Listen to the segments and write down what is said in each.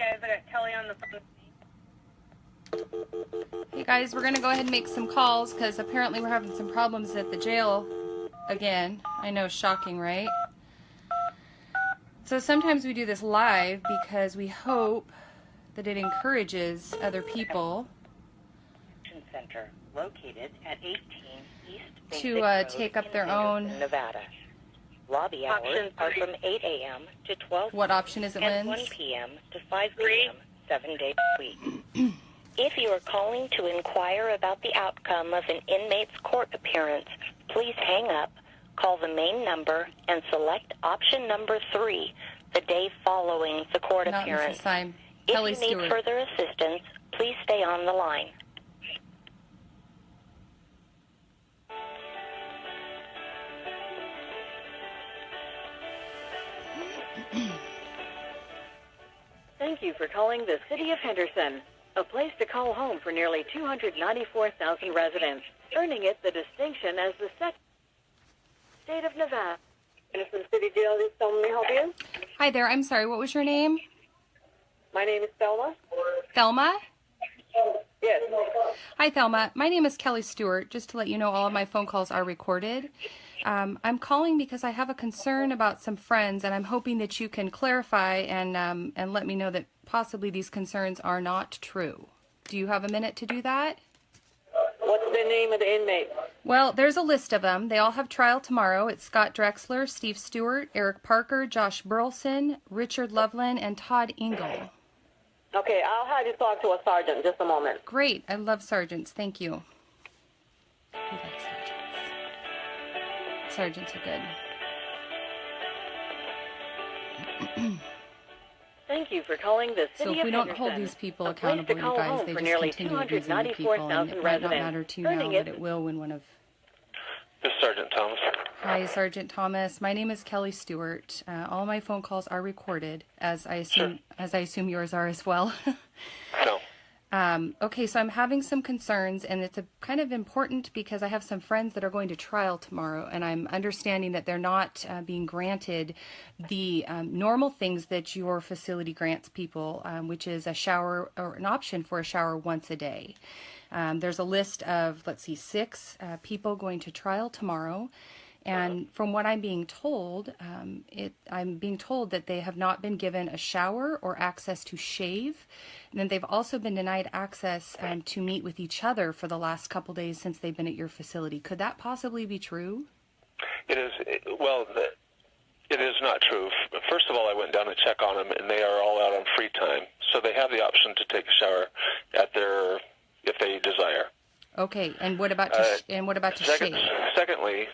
guys, I got Kelli on the phone. Hey guys, we're going to go ahead and make some calls because apparently we're having some problems at the jail again. I know, shocking, right? So sometimes we do this live because we hope that it encourages other people Center, located at 18 East to take up their own. Nevada. Lobby hours are from 8 a.m. to 12 What option is it, and Lynn? 1 p.m. to 5 p.m. 7 days a week. If you are calling to inquire about the outcome of an inmate's court appearance, please hang up, call the main number, and select option number 3 the day following the court Not appearance. Mrs. Seim. If Kelli you Stewart. need further assistance, please stay on the line. Thank you for calling the City of Henderson, a place to call home for nearly 294,000 residents, earning it the distinction as the second state of Nevada. Henderson City Jail, this is Thelma. May I help you? Hi there. I'm sorry. What was your name? My name is Thelma. Thelma? Yes. Hi, Thelma. My name is Kelli Stewart. Just to let you know, all of my phone calls are recorded. I'm calling because I have a concern about some friends, and I'm hoping that you can clarify and let me know that possibly these concerns are not true. Do you have a minute to do that? What's the name of the inmate? Well, there's a list of them. They all have trial tomorrow. It's Scott Drexler, Steve Stewart, Eric Parker, Josh Burleson, Richard Loveland, and Todd Engel. Okay, I'll have you talk to a sergeant. Just a moment. Great. I love sergeants. Thank you. We like sergeants. Sergeants are good. Thank you for calling the City So of if we don't Henderson, hold these people a place accountable, to you call guys, home they for just nearly continue abusing the people, and it 294,000 might not residents, matter to you now, earning but it it will when one of... This is Sergeant Thomas. Hi, Sergeant Thomas. My name is Kelli Stewart. All my phone calls are recorded, as I assume yours are as well. No. Okay, so I'm having some concerns, and it's kind of important because I have some friends that are going to trial tomorrow, and I'm understanding that they're not being granted the normal things that your facility grants people, which is a shower or an option for a shower once a day. There's a list of, 6 people going to trial tomorrow. And from what I'm being told, I'm being told that they have not been given a shower or access to shave. And then they've also been denied access to meet with each other for the last couple days since they've been at your facility. Could that possibly be true? It is, well, it is not true. First of all, I went down to check on them, and they are all out on free time. So they have the option to take a shower if they desire. Okay, and what about to shave? Secondly,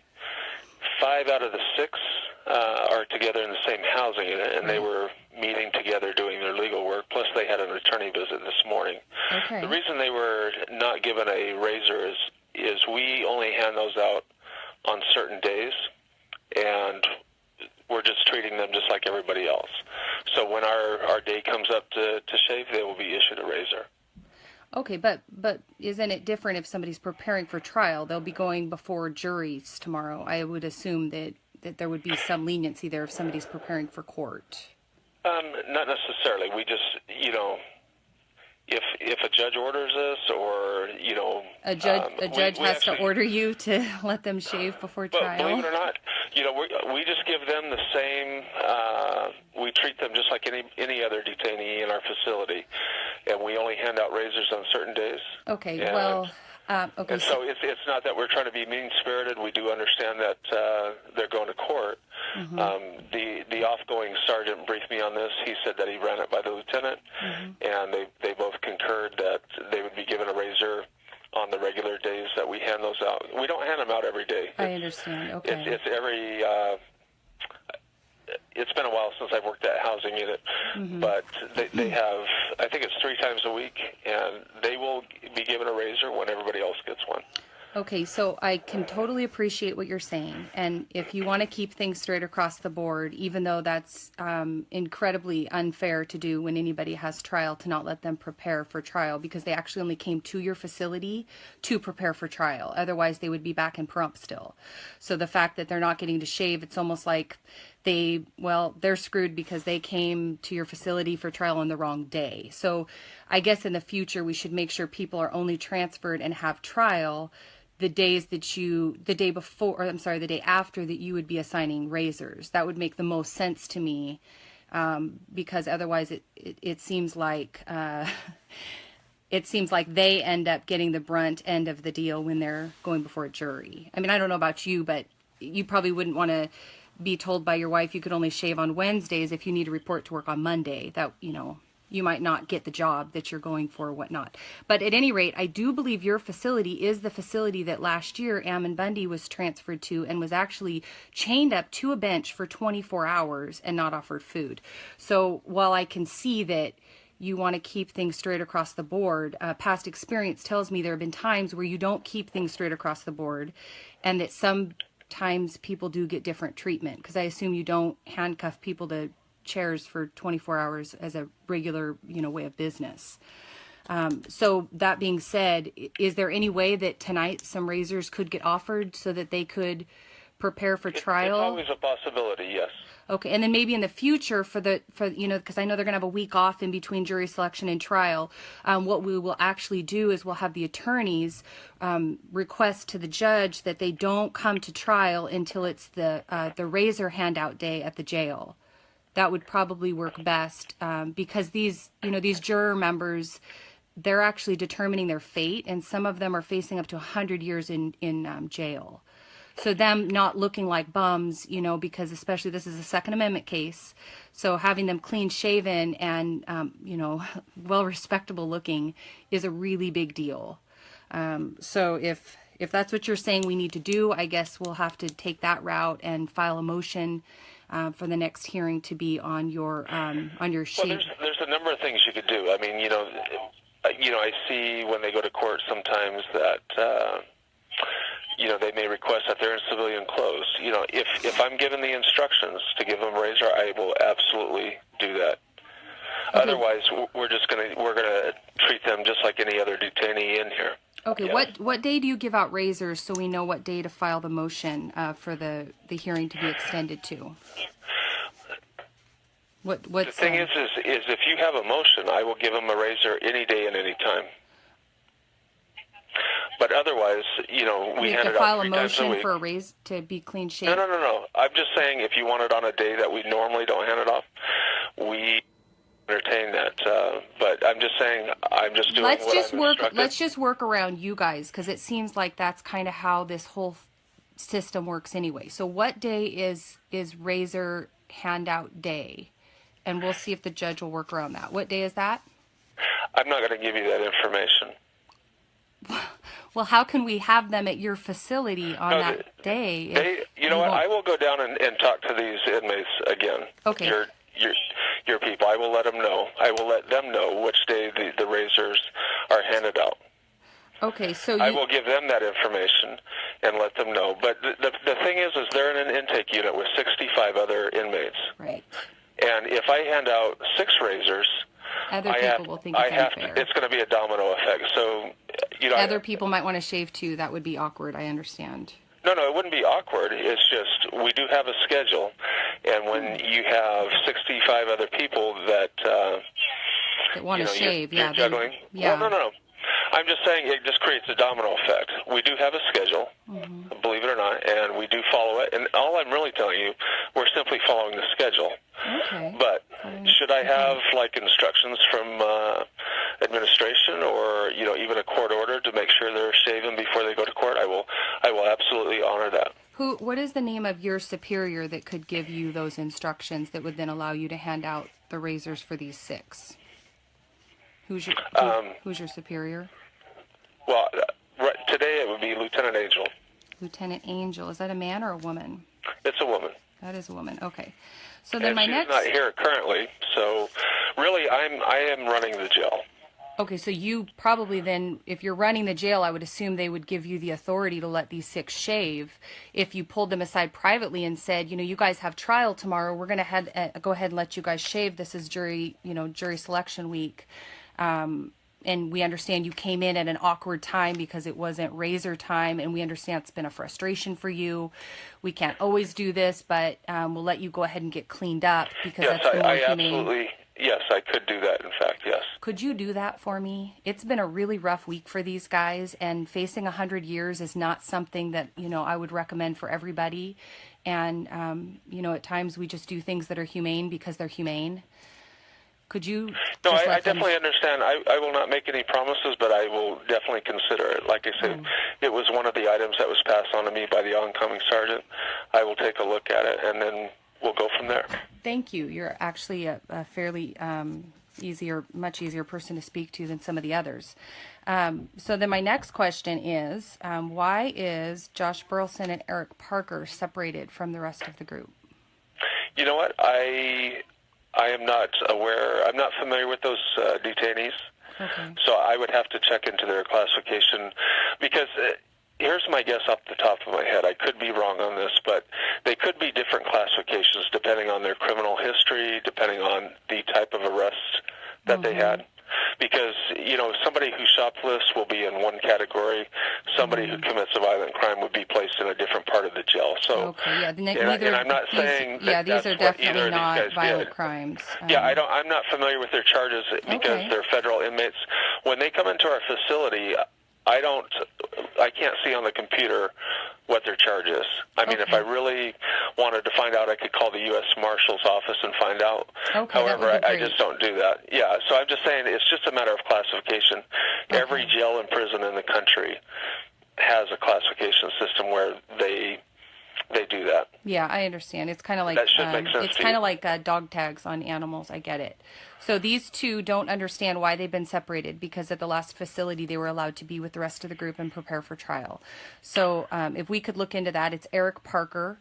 5 out of the 6 are together in the same housing unit, and they were meeting together doing their legal work, plus they had an attorney visit this morning. Okay. The reason they were not given a razor is we only hand those out on certain days, and we're just treating them just like everybody else. So when our day comes up to shave, they will be issued a razor. Okay, but isn't it different if somebody's preparing for trial? They'll be going before juries tomorrow. I would assume that there would be some leniency there if somebody's preparing for court. Not necessarily. We just, if a judge orders us, or a judge has to order you to let them shave before trial. Believe it or not, we just give them the same. We treat them just like any other detainee in our facility, and we only hand out razors on certain days. Okay. And, well. Okay. And so it's not that we're trying to be mean-spirited. We do understand that they're going to court. Mm-hmm. The off-going sergeant briefed me on this. He said that he ran it by the lieutenant, and they both concurred that they would be given a razor on the regular days that we hand those out. We don't hand them out every day. I understand. Okay. It's every. It's been a while since I've worked that housing unit, but they have, I think it's 3 times a week, and they will be given a razor when everybody else gets one. Okay, so I can totally appreciate what you're saying, and if you want to keep things straight across the board, even though that's incredibly unfair to do when anybody has trial, to not let them prepare for trial, because they actually only came to your facility to prepare for trial. Otherwise, they would be back in prompt still. So the fact that they're not getting to shave, it's almost like they're screwed because they came to your facility for trial on the wrong day. So I guess in the future, we should make sure people are only transferred and have trial the day after that you would be assigning razors. That would make the most sense to me, because otherwise it seems like they end up getting the brunt end of the deal when they're going before a jury. I mean, I don't know about you, but you probably wouldn't want to be told by your wife you could only shave on Wednesdays if you need to report to work on Monday. That, you might not get the job that you're going for or whatnot. But at any rate, I do believe your facility is the facility that last year Ammon Bundy was transferred to and was actually chained up to a bench for 24 hours and not offered food. So while I can see that you want to keep things straight across the board, past experience tells me there have been times where you don't keep things straight across the board, and that sometimes people do get different treatment, because I assume you don't handcuff people to chairs for 24 hours as a regular, way of business. So that being said, is there any way that tonight some razors could get offered so that they could prepare for trial? It's always a possibility, yes. Okay, and then maybe in the future because I know they're going to have a week off in between jury selection and trial, what we will actually do is we'll have the attorneys request to the judge that they don't come to trial until it's the razor handout day at the jail. That would probably work best, because these juror members, they're actually determining their fate, and some of them are facing up to 100 years in jail. So them not looking like bums, because especially this is a Second Amendment case, so having them clean shaven and, well respectable looking is a really big deal. So if that's what you're saying we need to do, I guess we'll have to take that route and file a motion for the next hearing to be on your sheet. Well, there's a number of things you could do. I mean, I see when they go to court sometimes that they may request that they're in civilian clothes. If I'm given the instructions to give them a razor, I will absolutely do that. Okay. Otherwise, we're gonna treat them just like any other detainee in here. Okay. Yeah. What day do you give out razors so we know what day to file the motion for the hearing to be extended to? The thing is if you have a motion, I will give them a razor any day and any time. But otherwise, we hand it out 3 times a week. You have to file a motion for a raise to be clean shaven? No. I'm just saying if you want it on a day that we normally don't hand it off, we entertain that. But I'm just saying I'm just doing what I'm instructed. Let's just work around you guys, because it seems like that's kind of how this whole system works anyway. So what day is razor handout day? And we'll see if the judge will work around that. What day is that? I'm not going to give you that information. Well, how can we have them at your facility on that day? You know what? I will go down and talk to these inmates again. Okay. Your people. I will let them know. I will let them know which day the razors are handed out. Okay, so I will give them that information and let them know. But the thing is they're in an intake unit with 65 other inmates. Right. And if I hand out 6 razors, other people will think it's unfair. It's going to be a domino effect. So, other people might want to shave too. That would be awkward. I understand. No, it wouldn't be awkward. It's just we do have a schedule, and when you have 65 other people that want to shave, you're juggling. Yeah. Well, no. I'm just saying it just creates a domino effect. We do have a schedule, believe it or not, and we do follow it. And all I'm really telling you, we're simply following the schedule. Okay. But should I have instructions from administration or even a court order to make sure they're shaven before they go to court? I will absolutely honor that. What is the name of your superior that could give you those instructions that would then allow you to hand out the razors for these 6? Who's your superior? Well, today it would be Lieutenant Angel. Lieutenant Angel. Is that a man or a woman? It's a woman. That is a woman. Okay. So then she's not here currently. So really, I am running the jail. Okay, so you probably then, if you're running the jail, I would assume they would give you the authority to let these 6 shave. If you pulled them aside privately and said, you guys have trial tomorrow, we're going to go ahead and let you guys shave. This is jury selection week. and we understand you came in at an awkward time because it wasn't razor time, and we understand it's been a frustration for you. We can't always do this, but we'll let you go ahead and get cleaned up because Yes, that's the more I humane. absolutely, yes, I could do that, in fact, yes. Could you do that for me? It's been a really rough week for these guys, and facing 100 years is not something that, I would recommend for everybody. And, at times we just do things that are humane because they're humane. Could you? No, I definitely understand. I will not make any promises, but I will definitely consider it. Like I said, It was one of the items that was passed on to me by the oncoming sergeant. I will take a look at it, and then we'll go from there. Thank you. You're actually a fairly much easier person to speak to than some of the others. So then my next question is, why is Josh Burleson and Eric Parker separated from the rest of the group? You know what? I am not aware. I'm not familiar with those detainees. Okay. So I would have to check into their classification because here's my guess off the top of my head. I could be wrong on this, but they could be different classifications depending on their criminal history, depending on the type of arrest that they had. Because, somebody who shoplifts will be in one category. Somebody who commits a violent crime would be placed in a different part of the jail. So, yeah, and I'm not saying that these that's are what definitely either of not these guys violent did. crimes. I'm not familiar with their charges because they're federal inmates. When they come into our facility, I can't see on the computer what their charge is. I mean, if I really wanted to find out, I could call the U.S. Marshal's office and find out. However, I just don't do that. Yeah, so I'm just saying it's just a matter of classification. Every jail and prison in the country has a classification system where they do that. Yeah, I understand. It's kind of like that should make sense. It's kind of like dog tags on animals. I get it. So these two don't understand why they've been separated because at the last facility they were allowed to be with the rest of the group and prepare for trial. So if we could look into that, it's Eric Parker.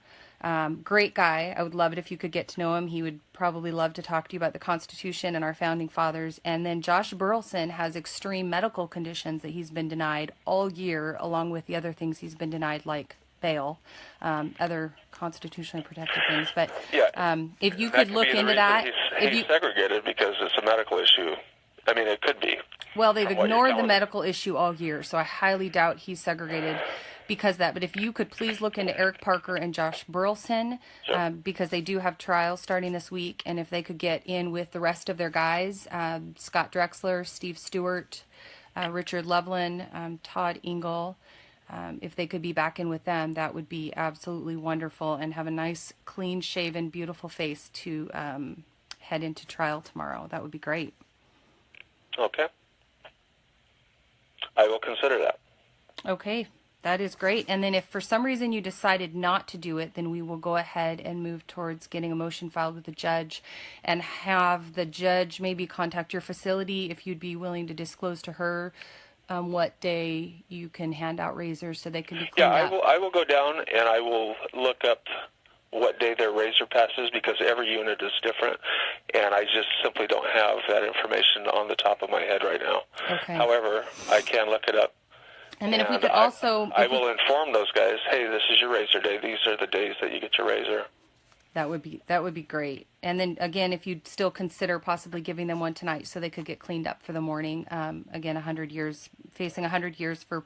Great guy. I would love it if you could get to know him. He would probably love to talk to you about the Constitution and our founding fathers. And then Josh Burleson has extreme medical conditions that he's been denied all year, along with the other things he's been denied, like bail, other constitutionally protected things. But if you could look into that. He's segregated because it's a medical issue. I mean, it could be. Well, they've ignored the medical issue all year, so I highly doubt he's segregated because of that. But if you could please look into Eric Parker and Josh Burleson, because they do have trials starting this week, and if they could get in with the rest of their guys, Scott Drexler, Steve Stewart, Richard Loveland, Todd Engel, if they could be back in with them, that would be absolutely wonderful, and have a nice, clean-shaven, beautiful face to head into trial tomorrow. That would be great. Okay. I will consider that. Okay, that is great. And then if for some reason you decided not to do it, then we will go ahead and move towards getting a motion filed with the judge and have the judge maybe contact your facility if you'd be willing to disclose to her what day you can hand out razors so they can be cleaned up. I will go down and I will look up what day their razor passes because every unit is different, and I just simply don't have that information on the top of my head right now. Okay. However, I can look it up. And then if we could also... I will inform those guys, hey, this is your razor day. These are the days that you get your razor. That would be great. And then, again, if you'd still consider possibly giving them one tonight so they could get cleaned up for the morning. Again, 100 years, facing 100 years for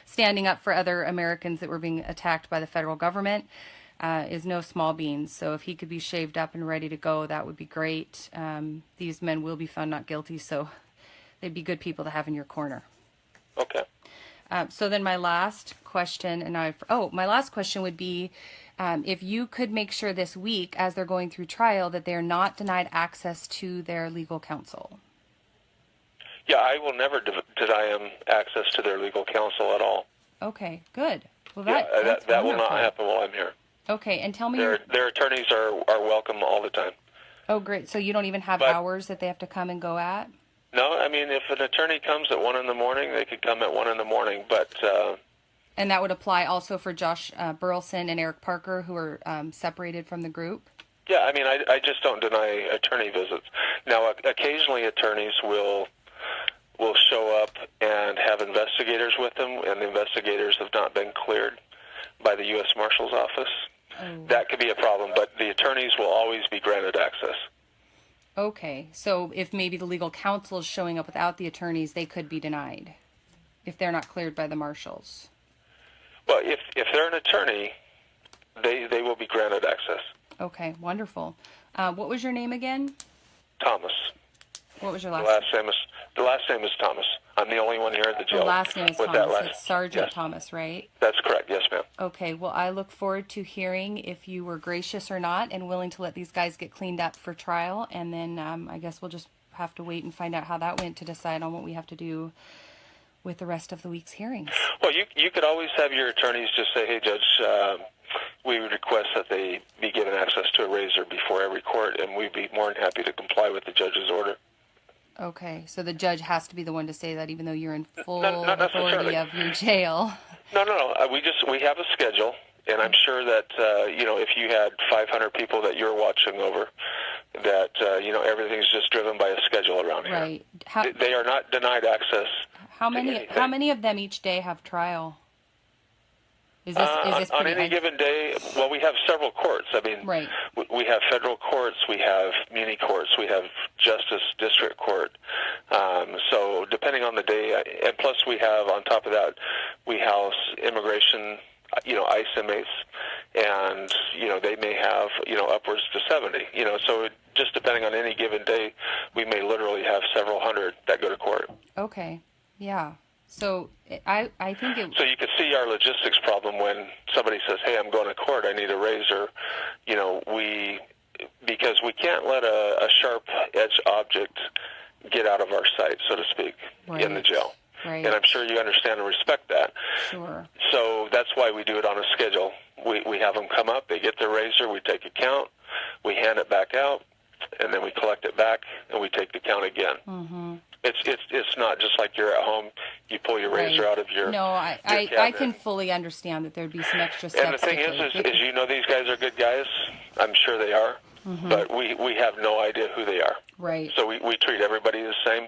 standing up for other Americans that were being attacked by the federal government is no small beans. So if he could be shaved up and ready to go, that would be great. These men will be found not guilty, so they'd be good people to have in your corner. Okay. So then my last question, my last question would be, if you could make sure this week, as they're going through trial, that they're not denied access to their legal counsel. Yeah, I will never deny them access to their legal counsel at all. Okay, good. Well, that will not happen while I'm here. Okay, and tell me... Their attorneys are welcome all the time. Oh, great. So you don't even have hours that they have to come and go at? No, I mean, if an attorney comes at 1 in the morning, they could come at 1 in the morning, but... And that would apply also for Josh Burleson and Eric Parker, who are separated from the group? Yeah, I mean, I just don't deny attorney visits. Now, occasionally attorneys will show up and have investigators with them, and the investigators have not been cleared by the U.S. Marshal's office. Oh. That could be a problem, but the attorneys will always be granted access. Okay, so if maybe the legal counsel is showing up without the attorneys, they could be denied if they're not cleared by the marshals. Well, if they're an attorney, they will be granted access. Okay, wonderful. What was your name again? Thomas. What was your The last last name is Thomas. I'm the only one here at the jail. The last name is with Thomas. That last, It's Sergeant yes. Thomas, right? That's correct. Yes, ma'am. Okay, well, I look forward to hearing if you were gracious or not and willing to let these guys get cleaned up for trial. And then I guess we'll just have to wait and find out how that went to decide on what we have to do with the rest of the week's hearings. Well, you could always have your attorneys just say, hey, Judge, we would request that they be given access to a razor before every court, and we'd be more than happy to comply with the judge's order. Okay, so the judge has to be the one to say that, even though you're in full Not authority of your jail. No. We have a schedule, and I'm sure that if you had 500 people that you're watching over, that everything's just driven by a schedule around here. Right. They are not denied access. How many of them each day have trial? Is this on any given day? Well, we have several courts. I mean, right. We have federal courts, we have muni courts, we have justice district court. So depending on the day, and plus we have on top of that, we house immigration, ICE inmates, and they may have upwards to 70. So just depending on any given day, we may literally have several hundred that go to court. Okay. Yeah. So I think it. So you could see our logistics problem when somebody says, "Hey, I'm going to court. I need a razor." Because we can't let a sharp edge object get out of our sight, so to speak, in the jail. Right. And I'm sure you understand and respect that. Sure. So that's why we do it on a schedule. We have them come up, they get their razor, we take a count, we hand it back out, and then we collect it back, and we take the count again. Mm-hmm. It's not just like you're at home, you pull your razor out of your No, I can fully understand that there'd be some extra steps. And the thing is these guys are good guys. I'm sure they are. Mm-hmm. But we have no idea who they are. Right. So we treat everybody the same.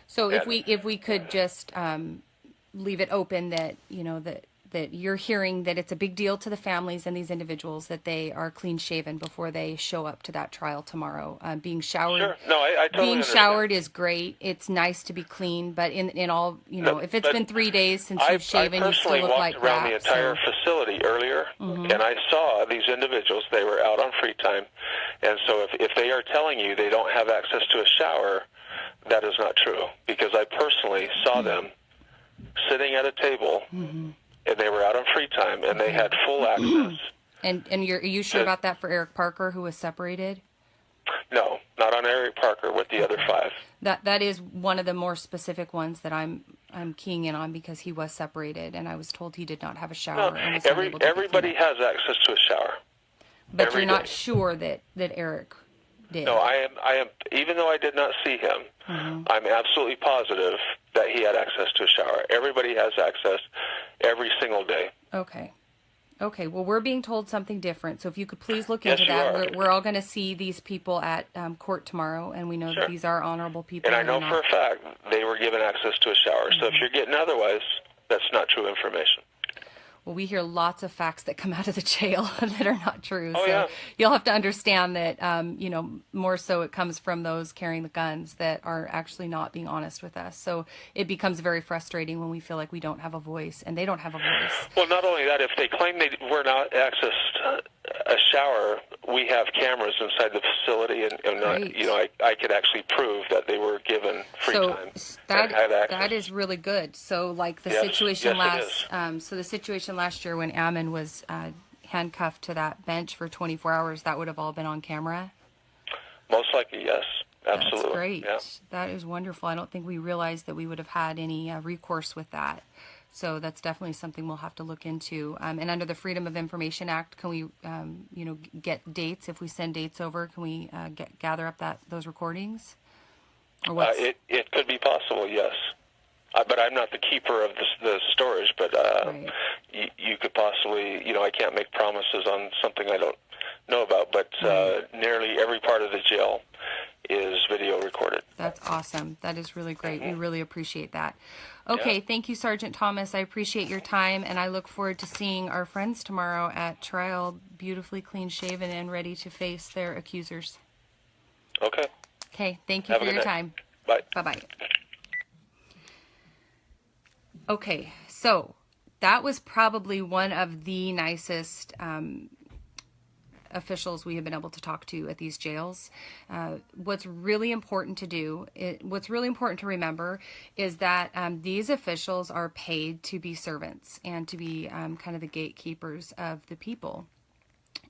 So if we could just leave it open that that you're hearing that it's a big deal to the families and these individuals that they are clean shaven before they show up to that trial tomorrow. Being showered. Sure. No, I totally being understand. showered is great. It's nice to be clean, but in all if it's been 3 days since you've shaven, you still look like that. I personally walked around the entire facility earlier, and I saw these individuals. They were out on free time, and so if they are telling you they don't have access to a shower, that is not true, because I personally saw them sitting at a table. And they were out on free time, and they had full access. And are you sure about that for Eric Parker, who was separated? No, not on Eric Parker with the other 5. That is one of the more specific ones that I'm keying in on, because he was separated, and I was told he did not have a shower. No, and was not able to everybody has access to a shower. But you're not sure that Eric did. No, I am. Even though I did not see him, I'm absolutely positive that he had access to a shower. Everybody has access every single day. Okay. Well, we're being told something different. So if you could please look into that. We're all going to see these people at court tomorrow, and we know that these are honorable people. And I know for a fact they were given access to a shower. So if you're getting otherwise, that's not true information. Well, we hear lots of facts that come out of the jail that are not true. Oh, so yeah. You'll have to understand that, more so it comes from those carrying the guns that are actually not being honest with us. So it becomes very frustrating when we feel like we don't have a voice and they don't have a voice. Well, not only that, if they claim they were not accessed a shower, we have cameras inside the facility, and I could actually prove that they were given free time. That is really good. So like the situation last year when Ammon was handcuffed to that bench for 24 hours, that would have all been on camera? Most likely, yes. Absolutely. That's great. Yeah. That is wonderful. I don't think we realized that we would have had any recourse with that. So that's definitely something we'll have to look into. And under the Freedom of Information Act, can we, get dates? If we send dates over, can we gather up those recordings? Or what's... It could be possible, yes. But I'm not the keeper of the storage. But you could possibly, I can't make promises on something I don't know about. But nearly every part of the jail is video recorded. That's awesome. That is really great. We really appreciate that. Okay, thank you, Sergeant Thomas. I appreciate your time, and I look forward to seeing our friends tomorrow at trial, beautifully clean-shaven and ready to face their accusers. Okay. Okay, thank you Have for a good your day. time. Bye. Bye-bye. Okay, so that was probably one of the nicest officials we have been able to talk to at these jails. What's really important to remember is that these officials are paid to be servants and to be kind of the gatekeepers of the people.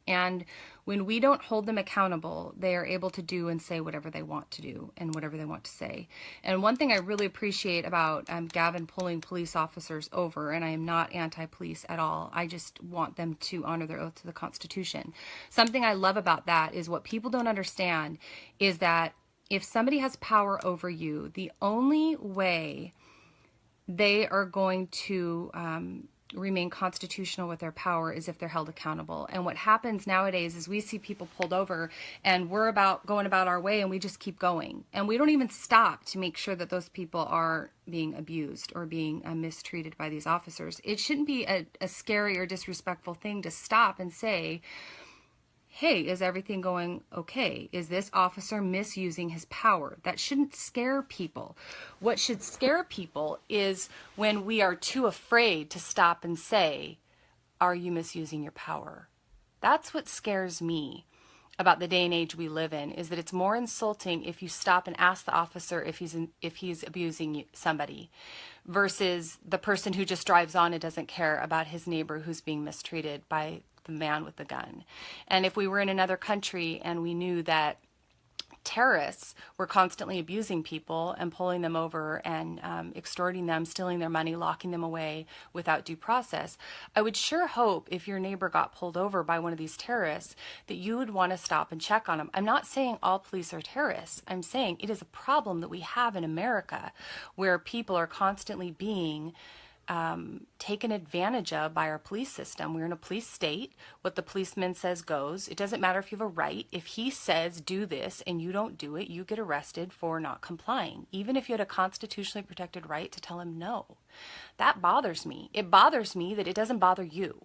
And when we don't hold them accountable, they are able to do and say whatever they want to do and whatever they want to say. And one thing I really appreciate about Gavin pulling police officers over, and I am not anti-police at all, I just want them to honor their oath to the Constitution. Something I love about that is what people don't understand is that if somebody has power over you, the only way they are going to remain constitutional with their power is if they're held accountable. And what happens nowadays is we see people pulled over and we're going about our way and we just keep going. And we don't even stop to make sure that those people are being abused or being mistreated by these officers. It shouldn't be a scary or disrespectful thing to stop and say, hey, is everything going okay? Is this officer misusing his power? That shouldn't scare people. What should scare people is when we are too afraid to stop and say, are you misusing your power? That's what scares me about the day and age we live in, is that it's more insulting if you stop and ask the officer if he's abusing somebody versus the person who just drives on and doesn't care about his neighbor who's being mistreated by the man with the gun. And if we were in another country and we knew that terrorists were constantly abusing people and pulling them over and extorting them, stealing their money, locking them away without due process, I would sure hope if your neighbor got pulled over by one of these terrorists that you would want to stop and check on them. I'm not saying all police are terrorists. I'm saying it is a problem that we have in America where people are constantly being taken advantage of by our police system. We're in a police state. What the policeman says goes. It doesn't matter if you have a right. If he says do this and you don't do it, you get arrested for not complying. Even if you had a constitutionally protected right to tell him no. That bothers me. It bothers me that it doesn't bother you.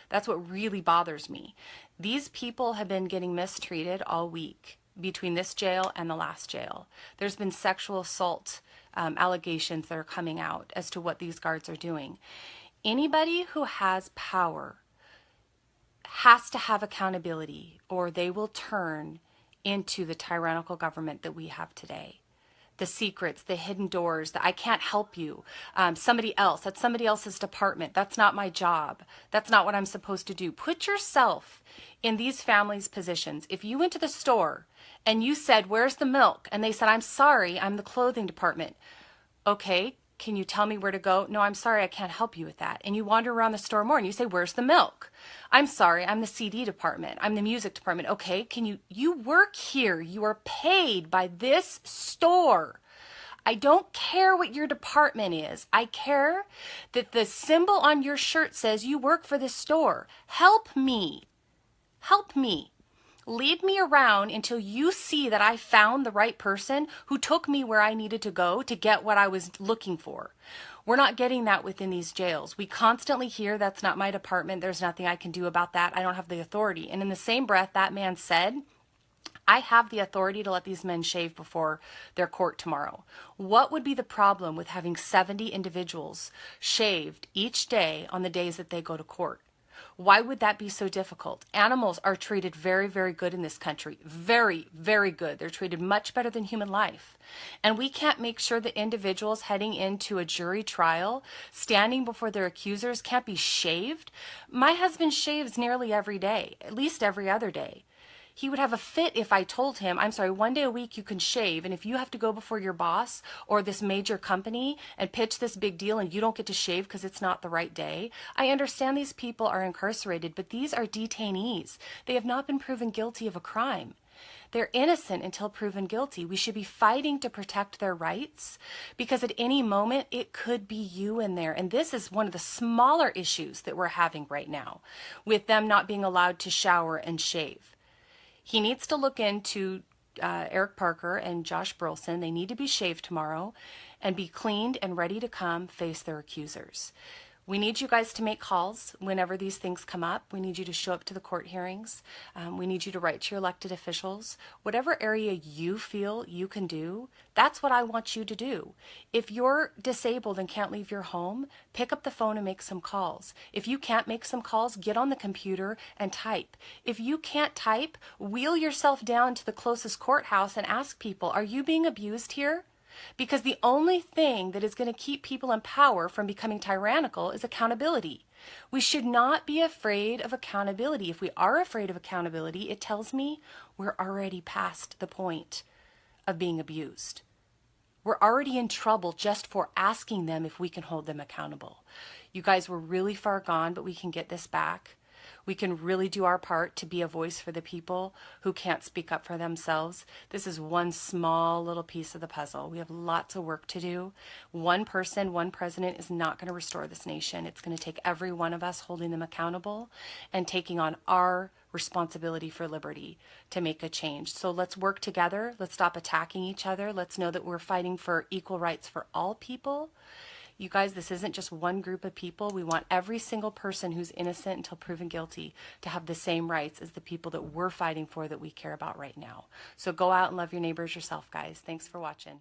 That's what really bothers me. These people have been getting mistreated all week between this jail and the last jail. There's been sexual assault allegations that are coming out as to what these guards are doing. Anybody who has power has to have accountability or they will turn into the tyrannical government that we have today. The secrets, the hidden doors, the I can't help you, somebody else, that's somebody else's department, that's not my job, that's not what I'm supposed to do. Put yourself in these families' positions. If you went to the store and you said, where's the milk? And they said, I'm sorry, I'm the clothing department. Okay, can you tell me where to go? No, I'm sorry, I can't help you with that. And you wander around the store more and you say, where's the milk? I'm sorry, I'm the CD department, I'm the music department. Okay, you work here, you are paid by this store. I don't care what your department is. I care that the symbol on your shirt says you work for this store. Help me. Help me. Lead me around until you see that I found the right person who took me where I needed to go to get what I was looking for. We're not getting that within these jails. We constantly hear that's not my department. There's nothing I can do about that. I don't have the authority. And in the same breath, that man said, I have the authority to let these men shave before their court tomorrow. What would be the problem with having 70 individuals shaved each day on the days that they go to court? Why would that be so difficult? Animals are treated very, very good in this country. Very, very good. They're treated much better than human life. And we can't make sure that individuals heading into a jury trial, standing before their accusers, can't be shaved. My husband shaves nearly every day, at least every other day. He would have a fit if I told him, I'm sorry, one day a week you can shave, and if you have to go before your boss or this major company and pitch this big deal and you don't get to shave because it's not the right day. I understand these people are incarcerated, but these are detainees. They have not been proven guilty of a crime. They're innocent until proven guilty. We should be fighting to protect their rights because at any moment it could be you in there. And this is one of the smaller issues that we're having right now with them not being allowed to shower and shave. He needs to look into Eric Parker and Josh Burleson. They need to be shaved tomorrow and be cleaned and ready to come face their accusers. We need you guys to make calls whenever these things come up. We need you to show up to the court hearings. We need you to write to your elected officials. Whatever area you feel you can do, that's what I want you to do. If you're disabled and can't leave your home, pick up the phone and make some calls. If you can't make some calls, get on the computer and type. If you can't type, wheel yourself down to the closest courthouse and ask people, are you being abused here? Because the only thing that is going to keep people in power from becoming tyrannical is accountability. We should not be afraid of accountability. If we are afraid of accountability, it tells me we're already past the point of being abused. We're already in trouble just for asking them if we can hold them accountable. You guys were really far gone, but we can get this back. We can really do our part to be a voice for the people who can't speak up for themselves. This is one small little piece of the puzzle. We have lots of work to do. One person, one president is not going to restore this nation. It's going to take every one of us holding them accountable and taking on our responsibility for liberty to make a change. So let's work together. Let's stop attacking each other. Let's know that we're fighting for equal rights for all people. You guys, this isn't just one group of people. We want every single person who's innocent until proven guilty to have the same rights as the people that we're fighting for, that we care about right now. So go out and love your neighbors yourself, guys. Thanks for watching.